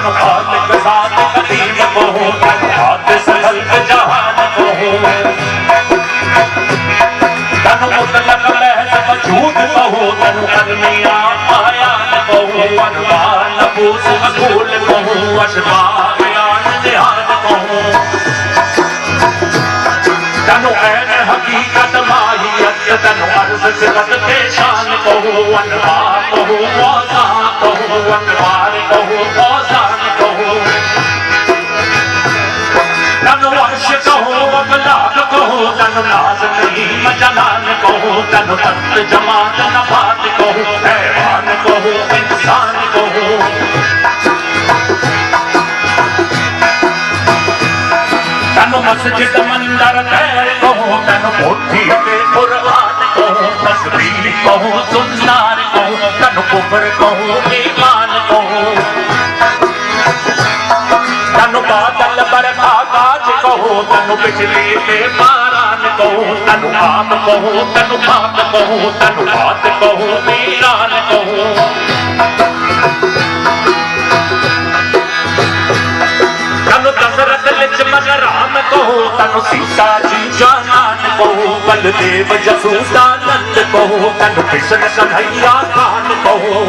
तनु खालिक ज़ात कदीम कहूँ, तनु हादिस खल्क़ जहान कहूँ, तनु मुतलक महज़ वजूद कहूँ, तनु अदमिया आयान कहूँ, अनवार नफूस मक़बूल कहूँ, अशबाह बयान जिहान कहूँ, तनु ऐन हकीकत माहियत, तनु अर्ज़ सिफ़त के शान कहूँ, अनवा कहूँ मौज़ा कहूँ, अनवार कहूँ मौज़ान कहूँ, तनु अर्श कहूँ अमलाक कहूँ, तनु नाज़ करीम जलाल कहूँ, तनु तख्त जमात नबात कहूँ, हैवान कहूँ इंसान कहूँ, तनु मस्जिद मंदर खैर कहूँ, तनु कोठी पे कुरान कहूँ, तस्बीह कहूँ सुन्नार कहूँ, तनु कुफ्र कहूँ ईमान कहूँ, तनु बादल बरखा काज कहूँ, तनु बिजली पे बारान कहूँ, तनु आब कहूँ, तनु खाक कहूँ, तनु बात कहूँ वीरान कहूँ, तनु दशरथ लक्ष्मण राम कहूँ, तनु सीता जी जानान कहूँ, बलदेव जसूदानंद कहूँ, तनु कृष्ण कन्हैया खान कहूँ,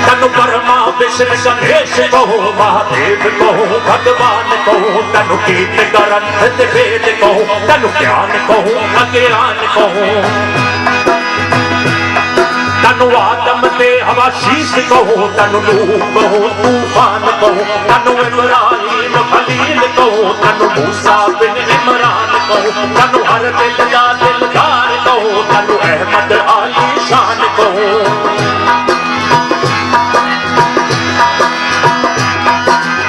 तनु ब्रह्मा विष्णु गणेश कहूँ, महादेव कहूँ भगवान कहूँ, तनु गीत ग्रंथ वेद कहूँ, तनु ज्ञान कहूँ अज्ञान कहूँ, तनु आदम ते हवा शीश कहूँ, तनु नूह कहूँ तूफान कहूँ, तनु इब्राहीम खलील कहूँ, तनु मूसा बिन इमरान कहूँ, तनु हर दिल का दिलदार कहूँ, तनु अहमद आली शान कहूँ,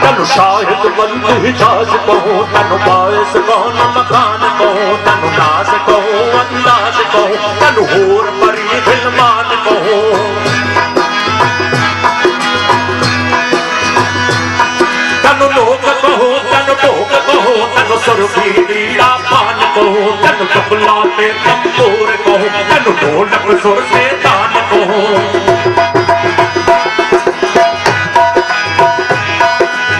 तनु शाहिद मंद हिजाज कहूँ, तनु बायस कौन मकान कहूँ, तनु नाज कहूँ अंदाज कहूँ, तनु हूर परी गिलमान कहूँ, तनु लोक कहूँ तनु भोग कहूँ, तनु सुरभि लीला पान कहूँ, तनु तबलाते तंबूर कहूँ, तनु ढोलक सुर से तान कहूँ,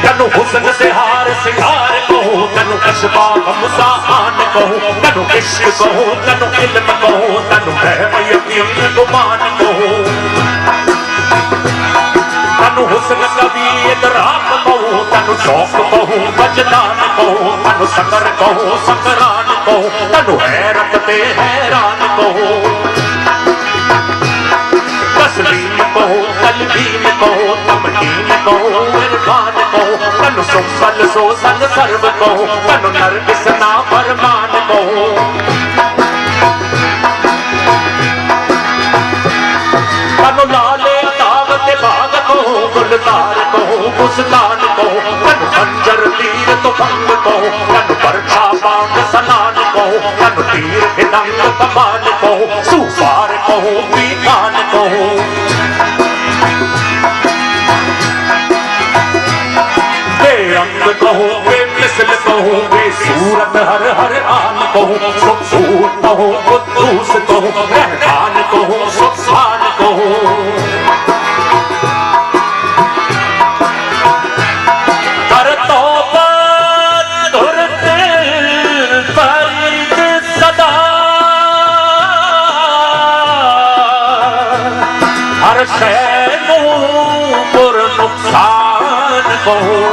तनु हुस्न से हार सिंगार कहूँ, तनु अशबाह मुसाहान कहूँ, तनु इश्क कहूँ, तनु इल्म कहूँ, तनु रहम यकीन गुमान कहूँ, तनु हुस्न कभी इदराक कहूँ, तनु शौक कहूँ वजदान कहूँ, तनु सकर कहूँ सकरान कहूँ, तनु हैरत पे हैरान कहूँ, तस्लीम कहूँ तलबीन कहूँ, तमकीन कहूँ इरफान कहूँ, तनु सुम्बल सोसन सर्व कहूँ, तनु नरगिस ना फरमान कहूँ, तनु लाले दावत बाग कहूँ, गुलजार कहूँ बुस्तान कहूँ, तनु खंजर तीर तुफंग कहूँ, तनु बरछा बांग सनान कहूँ, तनु तीर हिदंग कमान कहूँ, सूफार कहूँ पीकान कहूँ, बेअंग कहूँ बेमिसल कहूँ, बेसूरत हर हर आन कहूँ, सुबूत कहूँ कुद्दूस कहूँ, रहमान कहूँ सुब्हान कहूँ, कर तौबा धुरते फरीद सदा, हर शै नूं पुर नुकसान कहूँ,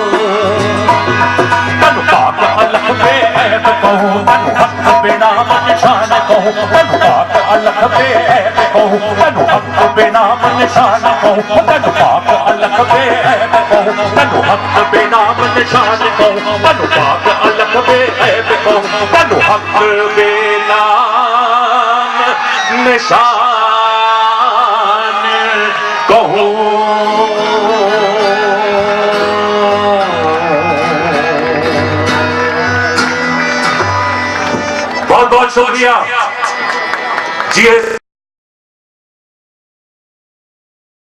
तनु पाक अलख बेऐब कहूँ, तनु हक बेनाम निशान कहूँ, तनु पाक अलख बेऐब कहूँ, तनु हक बेनाम निशान कहूँ, तनु पाक अलख बेऐब कहूँ, तनु हक बेनाम निशान कहूँ, तनु पाक अलख बेऐब कहूँ, तनु हक बेनाम निशान कहूँ। बहुत बहुत शुक्रिया जी।